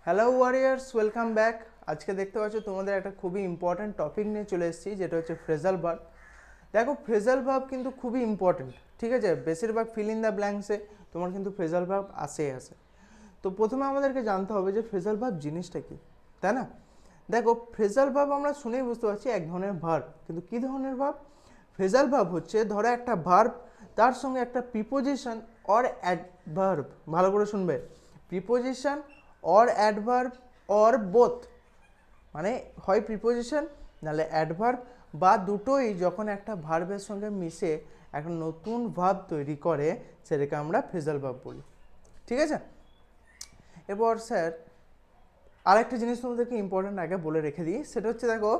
Hello warriors, welcome back. আজকে দেখতে পাচ্ছ তোমাদের একটা খুবই ইম্পর্ট্যান্ট টপিক নিয়ে চলে এসেছি, যেটা হচ্ছে ফ্রেজাল ভার্ব। দেখো, ফ্রেজাল ভার্ব কিন্তু খুবই ইম্পর্ট্যান্ট, ঠিক আছে? বেশিরভাগ ফিল ইন দ্য ব্ল্যাঙ্কসে তোমার কিন্তু ফ্রেজাল ভার্ব আসে। তো প্রথমে আমাদেরকে জানতে হবে যে ফ্রেজাল ভার্ব জিনিসটা কি, তাই না? দেখো, ফ্রেজাল ভার্ব আমরা শুনেই বুঝতে পারছি এক ধরনের ভার্ব, কিন্তু কী ধরনের ভার্ব? ফ্রেজাল ভার্ব হচ্ছে, ধরো একটা ভার্ব, তার সঙ্গে একটা প্রিপোজিশন অর অ্যাডভার্ব, ভালো করে শুনবে, preposition or adverb or both, মানে হয় প্রিপোজিশন নাহলে অ্যাডভার্ব, বা দুটোই যখন একটা ভার্বের সঙ্গে মিশে একটা নতুন ভার্ব তৈরি করে, সেটাকে আমরা ফ্রেজাল ভার্ব বলি, ঠিক আছে? এরপর স্যার আরেকটা জিনিস তোমাদেরকে ইম্পর্টেন্ট আগে বলে রেখে দিই, সেটা হচ্ছে দেখো,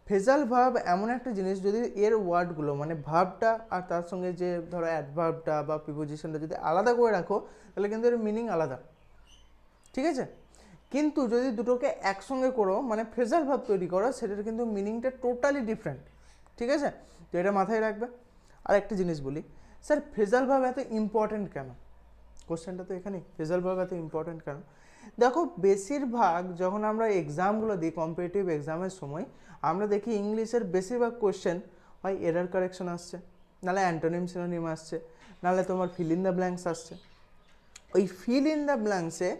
ফ্রেজাল ভার্ব এমন একটা জিনিস, যদি এর ওয়ার্ডগুলো মানে ভার্বটা আর তার সঙ্গে যে ধরো অ্যাডভার্বটা বা প্রিপোজিশনটা যদি আলাদা করে রাখো, তাহলে কিন্তু এর মিনিং আলাদা, ঠিক আছে? কিন্তু যদি দুটোকে একসঙ্গে করো, মানে ফ্রেজাল ভার্ব তৈরি করো, সেটার কিন্তু মিনিংটা টোটালি ডিফারেন্ট, ঠিক আছে? তো এটা মাথায় রাখবে। আর একটা জিনিস বলি, স্যার ফ্রেজাল ভার্ব এত ইম্পর্টেন্ট কেন? কোশ্চেনটা তো এখানে, ফ্রেজাল ভার্ব এত ইম্পর্টেন্ট কেন? দেখো, বেশিরভাগ যখন আমরা এক্সামগুলো দিই, কম্পিটিটিভ এক্সামের সময়, আমরা দেখি ইংলিশের বেশিরভাগ কোশ্চেন হয় এরার কারেকশন আসছে, নাহলে অ্যান্টোনিম সিনোনিম আসছে, নাহলে তোমার ফিল ইন দ্য ব্ল্যাঙ্কস আসছে। ওই ফিল ইন দ্য ব্ল্যাঙ্কসে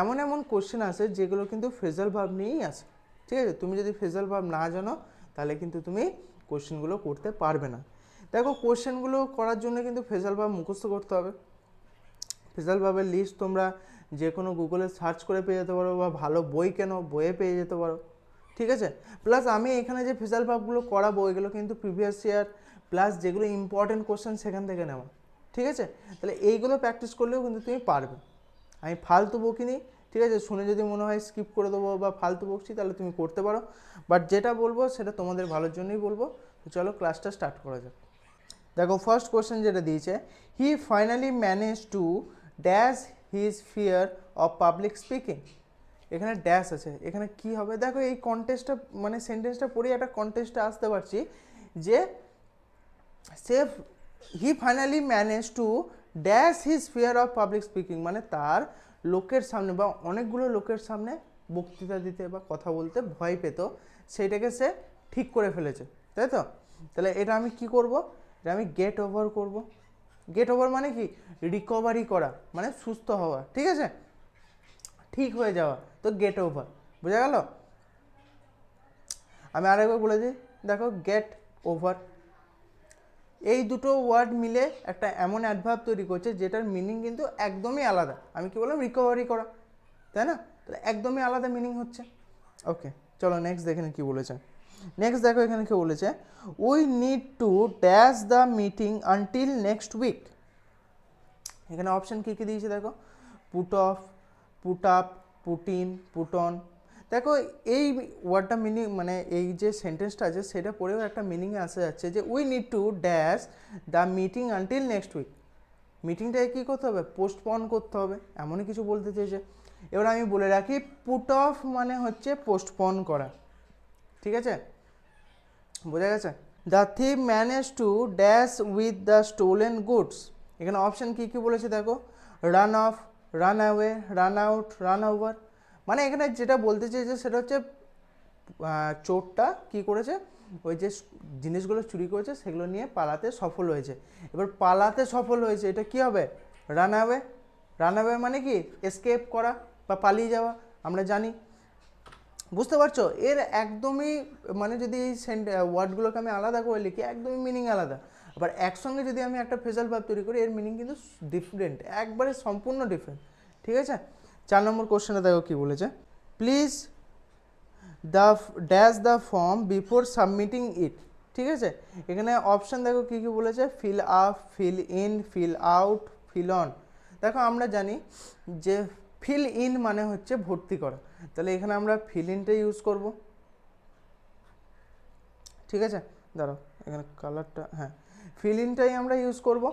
এমন এমন কোশ্চেন আসে যেগুলো কিন্তু ফ্রেজাল ভার্ব নিয়েই আসে, ঠিক আছে? তুমি যদি ফ্রেজাল ভার্ব না জানো, তাহলে কিন্তু তুমি কোশ্চেনগুলো করতে পারবে না। দেখো, কোশ্চেনগুলো করার জন্য কিন্তু ফ্রেজাল ভার্ব মুখস্থ করতে হবে। ফ্রেজাল ভার্বের লিস্ট তোমরা যে কোনো গুগলে সার্চ করে পেয়ে যেতে পারো, বা ভালো বই কেন, বইয়ে পেয়ে যেতে পারো, ঠিক আছে? প্লাস আমি এখানে যে ফ্রেজাল ভার্বগুলো করাবো, এগুলো কিন্তু প্রিভিয়াস ইয়ার প্লাস যেগুলো ইম্পর্টেন্ট কোশ্চেন সেখান থেকে নেওয়া, ঠিক আছে? তাহলে এইগুলো প্র্যাকটিস করলেও কিন্তু তুমি পারবে। আমি ফালতু বকিনি, ঠিক আছে? শুনে যদি মনে হয় স্কিপ করে দেবো বা ফালতু বকছি, তাহলে তুমি করতে পারো, বাট যেটা বলবো সেটা তোমাদের ভালোর জন্যই বলবো। তো চলো ক্লাসটা স্টার্ট করা যাক। দেখো, ফার্স্ট কোশ্চেন যেটা দিয়েছে, হি finally manage to dash his fear of public speaking. এখানে ড্যাশ আছে, এখানে কি হবে? দেখো, এই কন্টেস্টটা মানে সেন্টেন্সটা পড়ে একটা কন্টেস্টে আসতে পারছি যে সে he finally manage to dash his fear of public speaking, মানে তার লোকের সামনে বা অনেকগুলো লোকের সামনে বক্তৃতা দিতে বা কথা বলতে ভয় পেত, সেইটাকে সে ঠিক করে ফেলেছে, তাই তো? তাহলে এটা আমি কি করব? এটা আমি গেট ওভার করব। গেট ওভার মানে কি? রিকভারি করা, মানে সুস্থ হওয়া, ঠিক আছে? ঠিক হয়ে যাওয়া, তো গেট ওভার, বোঝা গেল? আমি আরেকবার বলে দিই, দেখো, গেট ওভার, এই দুটো ওয়ার্ড মিলে একটা এমন অ্যাডভার্ব তৈরি করছে যেটার মিনিং কিন্তু একদমই আলাদা। আমি কি বললাম? রিকভারি করা, তাই না? তাহলে একদমই আলাদা মিনিং হচ্ছে। ওকে, চলো নেক্সট দেখে কি বলেছে। নেক্সট দেখো, এখানে কি বলেছে, we need to dash the meeting until next week. এখানে অপশান কী কী দিয়েছে দেখো, put off, put up, put in, put on. দেখো, এই ওয়ার্ডটা মিনিং মানে এই যে সেন্টেন্সটা আছে সেটা পড়েও একটা মিনিংয়ে আসা যাচ্ছে যে we need to dash the meeting until next week. মিটিংটাকে কী করতে হবে? পোস্টপন করতে হবে, এমনই কিছু বলতে চেয়েছে। এবার আমি বলে রাখি, পুট অফ মানে হচ্ছে পোস্টপন করা, ঠিক আছে? বোঝা গেছে? The thief manage to dash with the stolen goods. এখানে অপশান কী কী বলেছে দেখো, run of, run away, run out, run over. মানে এখানে যেটা বলতে চেয়েছে সেটা হচ্ছে চোরটা কী করেছে, ওই যে জিনিসগুলো চুরি করেছে সেগুলো নিয়ে পালাতে সফল হয়েছে। এবার পালাতে সফল হয়েছে, এটা কী হবে? Run away. রান অ্যাওয়ে মানে কি? এসকেপ করা বা পালিয়ে যাওয়া, আমরা জানি। বুঝতে পারছো? এর একদমই মানে যদি এই ওয়ার্ডগুলোকে আমি আলাদা করে লিখি, একদমই মিনিং আলাদা। আবার একসঙ্গে যদি আমি একটা ফ্রেজাল ভার্ব তৈরি করি, এর মিনিং কিন্তু ডিফারেন্ট, একবারে সম্পূর্ণ ডিফারেন্ট, ঠিক আছে? 4 নম্বর কোশ্চেনে দেখো কী বলেছে, please the dash the form before submitting it. ঠিক আছে, এখানে অপশান দেখো কী কী বলেছে, fill up, fill in, fill out, fill on. দেখো, আমরা জানি যে ফিল ইন মানে হচ্ছে ভর্তি করা, তাহলে এখানে আমরা ফিল ইনটা ইউজ করব, ঠিক আছে? দাঁড়াও, এখানে কালারটা, হ্যাঁ, ফিল ইনটাই আমরা ইউজ করব।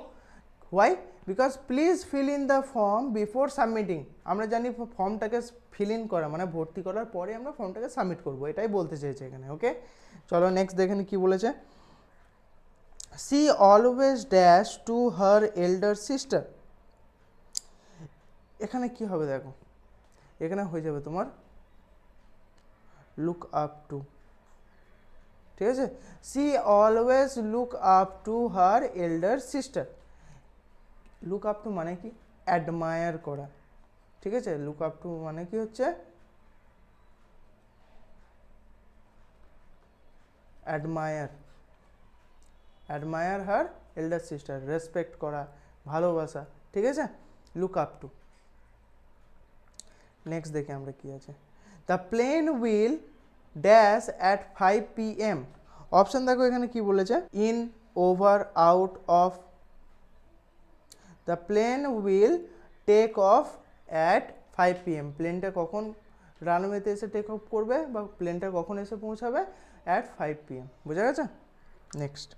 Why? Because please fill in the form before submitting. আমরা জানি ফর্মটাকে ফিল ইন করা মানে ভর্তি করার পরে আমরা ফর্মটাকে সাবমিট করব, এটাই বলতে চেয়েছে এখানে। ওকে, চলো নেক্সট দেখেন কি বলেছে, she always dash to her elder sister. এখানে কি হবে দেখো, এখানে হয়ে যাবে তোমার লুক আপ টু, ঠিক আছে। She always look up to her elder sister. Look up to মানে কি? অ্যাডমায়ার করা, ঠিক আছে। লুক আপ টু মানে কি হচ্ছে? অ্যাডমায়ার, অ্যাডমায়ার হার এল্ডার সিস্টার, রেসপেক্ট করা, ভালোবাসা, ঠিক আছে, লুক আপ টু। নেক্সট দেখে আমরা কি আছে। The plane will dash at 5 PM। Option দেখো এখানে কি বলেছে, in, over, out, off. The plane will take off at 5 PM। প্লেনটা কখন রানওয়েতে এসে টেক অফ করবে বা প্লেনটা কখন এসে পৌঁছাবে? At 5 PM। বোঝা গেছে? Next,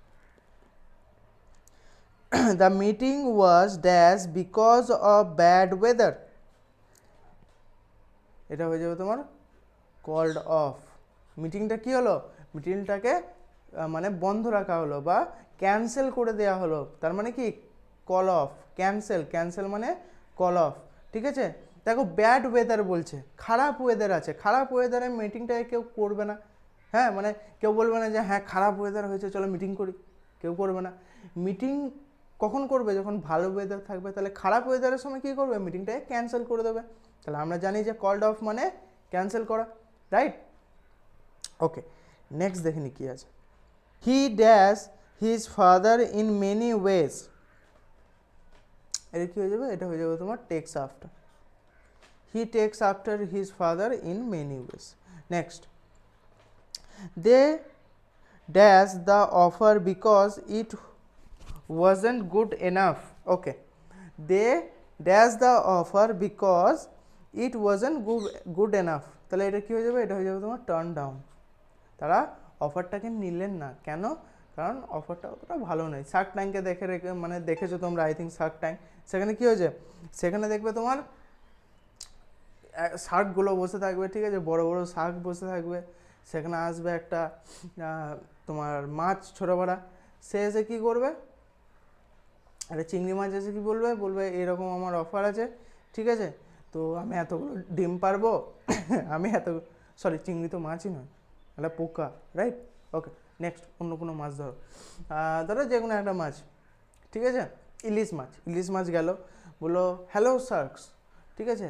the meeting was dash because of bad weather. এটা হয়ে যাবে তোমার কল্ড অফ। মিটিংটা কি হলো? মিটিংটাকে মানে বন্ধ রাখা হলো বা ক্যান্সেল করে দেওয়া হলো, তার মানে কি? কল অফ, ক্যান্সেল, ক্যান্সেল মানে কল অফ, ঠিক আছে। দেখো ব্যাড ওয়েদার বলছে, খারাপ ওয়েদার আছে, খারাপ ওয়েদারে মিটিংটাকে কেউ করবে না, হ্যাঁ, মানে কেউ বলবে না যে হ্যাঁ খারাপ ওয়েদার হয়েছে চলো মিটিং করি, কেউ করবে না। মিটিং কখন করবে? যখন ভালো ওয়েদার থাকবে। তাহলে খারাপ ওয়েদারের সময় কী করবে? মিটিংটাকে ক্যান্সেল করে দেবে। তাহলে আমরা জানি যে কল্ড অফ মানে ক্যান্সেল করা, রাইট? ওকে, নেক্সট দেখিনি কি আছে। He dash his father in many ways. এটা কী হয়ে যাবে? এটা হয়ে যাবে তোমার takes after. He takes after his father in many ways. Next, they dash the offer because it wasn't good enough. Okay, they dash the offer because it wasn't good enough. তাহলে এটা কি হয়ে যাবে? এটা হয়ে যাবে তোমার টার্ন ডাউন। তারা অফারটাকে নিলেন না, কেন? কারণ অফারটা অতটা ভালো নয়। শার্ক ট্যাঙ্কে মানে দেখেছো তোমরা, আই থিঙ্ক শার্ক ট্যাঙ্ক, সেখানে কি হয়েছে? সেখানে দেখবে তোমার শার্কগুলো বসে থাকবে, ঠিক আছে, বড় বড় শার্ক বসে থাকবে। সেখানে আসবে একটা তোমার মাছ ছোটো বড়া, সে এসে কী করবে? একটা চিংড়ি মাছ এসে কী বলবে? বলবে এরকম আমার অফার আছে, ঠিক আছে, তো আমি এতগুলো ডিম পারবো। আমি সরি, চিংড়ি তো মাছই নয়, একটা পোকা, রাইট? ওকে, নেক্সট অন্য কোনো মাছ ধরো, ধরো যে কোনো একটা মাছ, ঠিক আছে, ইলিশ মাছ। ইলিশ মাছ গেল, বললো হ্যালো শার্কস, ঠিক আছে,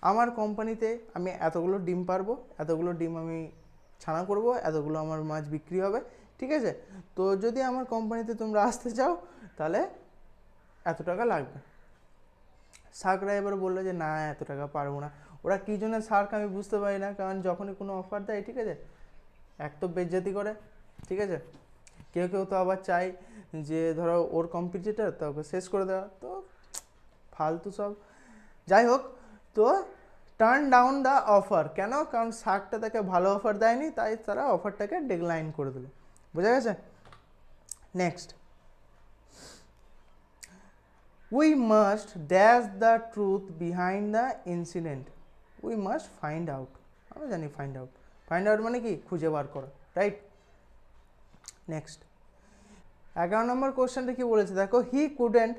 আমার কোম্পানিতে আমি এতগুলো ডিম পারবো, এতগুলো ডিম আমি ছানা করব, এতগুলো আমার মাছ বিক্রি হবে, ঠিক আছে, তো যদি আমার কোম্পানিতে তোমরা আসতে চাও তাহলে এত টাকা লাগবে। শার্করা এবার বললো যে না, এত টাকা পারবো না। ওরা কী জন্য শার্ক আমি বুঝতে পারি না, কারণ যখনই কোনো অফার দেয়, ঠিক আছে, এক তো বেজ্জাতি করে, ঠিক আছে, কেউ কেউ তো আবার চাই যে ধরো ওর কম্পিটিটর, তো ওকে শেষ করে দেওয়া, তো ফালতু সব। যাই হোক, তো টার্ন ডাউন দ্য অফার, কেন? কারণ শার্কটা তাকে ভালো অফার দেয়নি, তাই তারা অফারটাকে ডিক্লাইন করে দিল। বোঝা গেছে? Next, we must dash the truth behind the incident. We must find out, আমরা জানি ফাইন্ড আউট, ফাইন্ড আউট মানে কি? খুঁজে বার করা, রাইট? নেক্সট, 11 নম্বর কোশ্চেনটা কি বলেছে দেখো, হি couldn't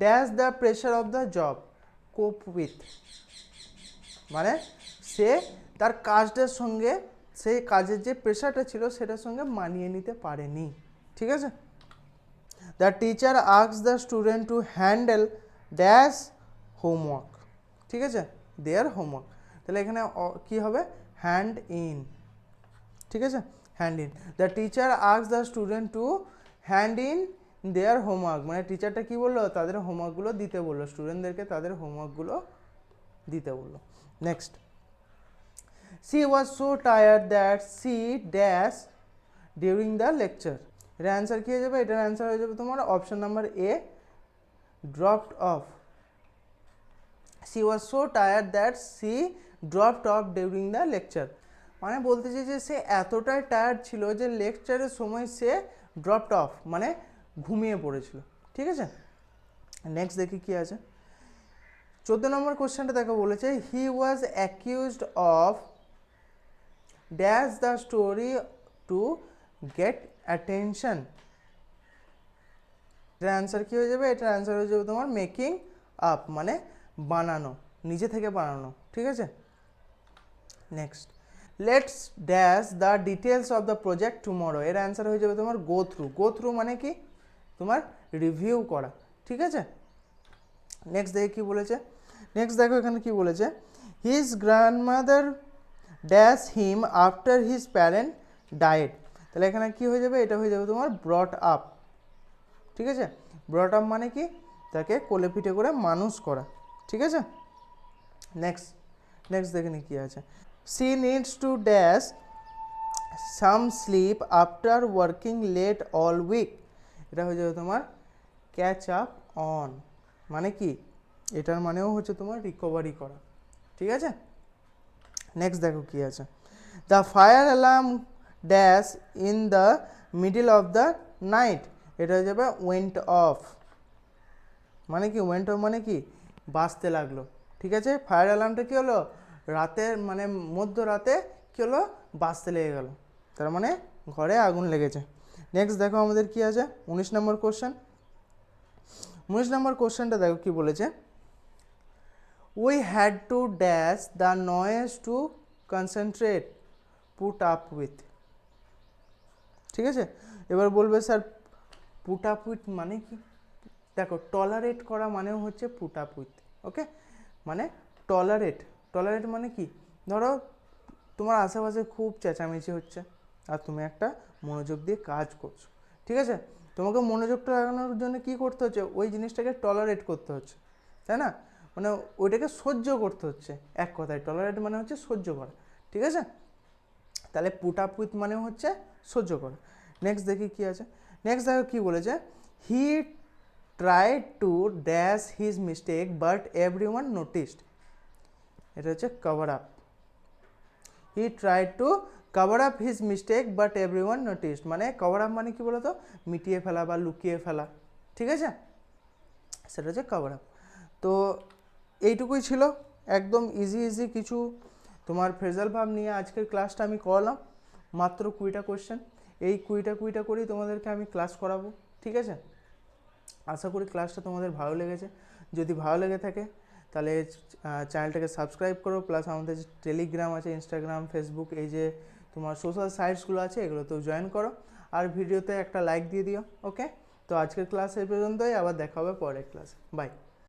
dash the pressure of the job কোপ উইথ। মানে সে তার কাজটার সঙ্গে, সেই কাজের যে প্রেশারটা ছিল সেটার সঙ্গে মানিয়ে নিতে পারেনি, ঠিক আছে। The teacher asks the student to handle dash homework, ঠিক আছে, দেয়ার হোমওয়ার্ক। তাহলে এখানে কি হবে? হ্যান্ড ইন, ঠিক আছে, hand in. The teacher asks the student to hand in their homework, মানে টিচারটা কি বললো? তাদের হোমওয়ার্কগুলো দিতে বললো, স্টুডেন্টদেরকে তাদের হোমওয়ার্কগুলো দিতে বললো। Next, she was so tired that she dash during the lecture. এটার অ্যান্সার কী হয়ে যাবে? এটার অ্যান্সার হয়ে যাবে তোমার option number A, dropped off. she was so tired that she dropped off during the lecture. মানে বলতে চাই যে সে এতটাই টায়ার্ড ছিল যে লেকচারের সময় সে ড্রপড অফ মানে ঘুমিয়ে পড়েছিল, ঠিক আছে। নেক্সট দেখি কি আছে। 14 নম্বর কোশ্চেনটা দেখো, বলেছে he was accused of dash the story to get attention. এটার অ্যান্সার কী হয়ে যাবে? এটার অ্যান্সার হয়ে যাবে তোমার মেকিং আপ, মানে বানানো, নিজে থেকে বানানো, ঠিক আছে। Next, let's dash the details of the project tomorrow, এর অ্যান্সার হয়ে যাবে তোমার গো থ্রু। গো থ্রু মানে কি, তোমার রিভিউ করা, ঠিক আছে। নেক্সট দেখে কি বলেছে, নেক্সট দেখো এখানে কি বলেছে, his grandmother dash him after his parent diet, তাহলে এখানে কি হয়ে যাবে, এটা হয়ে যাবে তোমার ব্রট আপ, ঠিক আছে। ব্রট আপ মানে কি, তাকে কোলে পিঠে করে মানুষ করা, ঠিক আছে। নেক্সট, নেক্সট দেখে নি কি আছে, she needs to dash some sleep after working late all week, এটা হয়ে যাবে তোমার ক্যাচ আপ অন, মানে কি, এটার মানেও হচ্ছে তোমার রিকভারি করা, ঠিক আছে। নেক্সট দেখো কি আছে, the fire alarm dash in the middle of the night, এটা হয়ে যাবে ওয়েন্ট অফ, মানে কি ওয়েন্ট অফ মানে কি, বাজতে লাগলো, ঠিক আছে। ফায়ার অ্যালার্মটা কী হলো, রাতের মানে মধ্যরাতে কী হলো, বাজতে লেগে গেল, তার মানে ঘরে আগুন লেগেছে। নেক্সট দেখো আমাদের কি আছে 19 নম্বর কোশ্চেন। 19 নম্বর কোশ্চেনটা দেখো কি বলেছে, we had to dash the noise two concentrate put up with, ঠিক আছে। এবার বলবে স্যার পুট আপ উইথ মানে কি, দেখো টলারেট করা মানেও হচ্ছে পুট আপ উইথ, ওকে। মানে টলারেট, টলারেট মানে কি, ধরো তোমার আশেপাশে খুব চেঁচামেচি হচ্ছে আর তুমি একটা মনোযোগ দিয়ে কাজ করছো, ঠিক আছে। তোমাকে মনোযোগটা লাগানোর জন্য কি করতে হচ্ছে, ওই জিনিসটাকে টলারেট করতে হচ্ছে, তাই না, মানে ওইটাকে সহ্য করতে হচ্ছে, এক কথায় টলারেট মানে হচ্ছে সহ্য করা, ঠিক আছে। তাহলে পুট আপ উইথ মানে হচ্ছে সহ্য করা। নেক্সট দেখি কি আছে, নেক্সট দেখো কি বলেছে, he tried to dash his mistake but everyone noticed, এটা হচ্ছে cover up. He tried to cover up his mistake but everyone noticed, মানে কভার আপ মানে কি বলতো, মিটিয়ে ফেলা বা লুকিয়ে ফেলা, ঠিক আছে, সেটা হচ্ছে কভার আপ। তো এইটুকুই ছিল, একদম ইজি ইজি কিছু তোমার ফ্রেজাল ভার্ব নিয়ে আজকের ক্লাসটা আমি করালাম, মাত্র 20টা কোয়েশ্চেন, এই 20টা করেই তোমাদেরকে আমি ক্লাস করাবো, ঠিক আছে। আশা করি ক্লাসটা তোমাদের ভালো লেগেছে, যদি ভালো লেগে থাকে তাহলে চ্যানেলটাকে সাবস্ক্রাইব করো, প্লাস আমাদের যে টেলিগ্রাম আছে, ইনস্টাগ্রাম, ফেসবুক, এই যে তোমার সোশ্যাল সাইটসগুলো আছে এগুলোতেও জয়েন করো, আর ভিডিওতে একটা লাইক দিয়ে দিও, ওকে। তো আজকের ক্লাস এই পর্যন্তই, আবার দেখা হবে পরের ক্লাসে, বাই।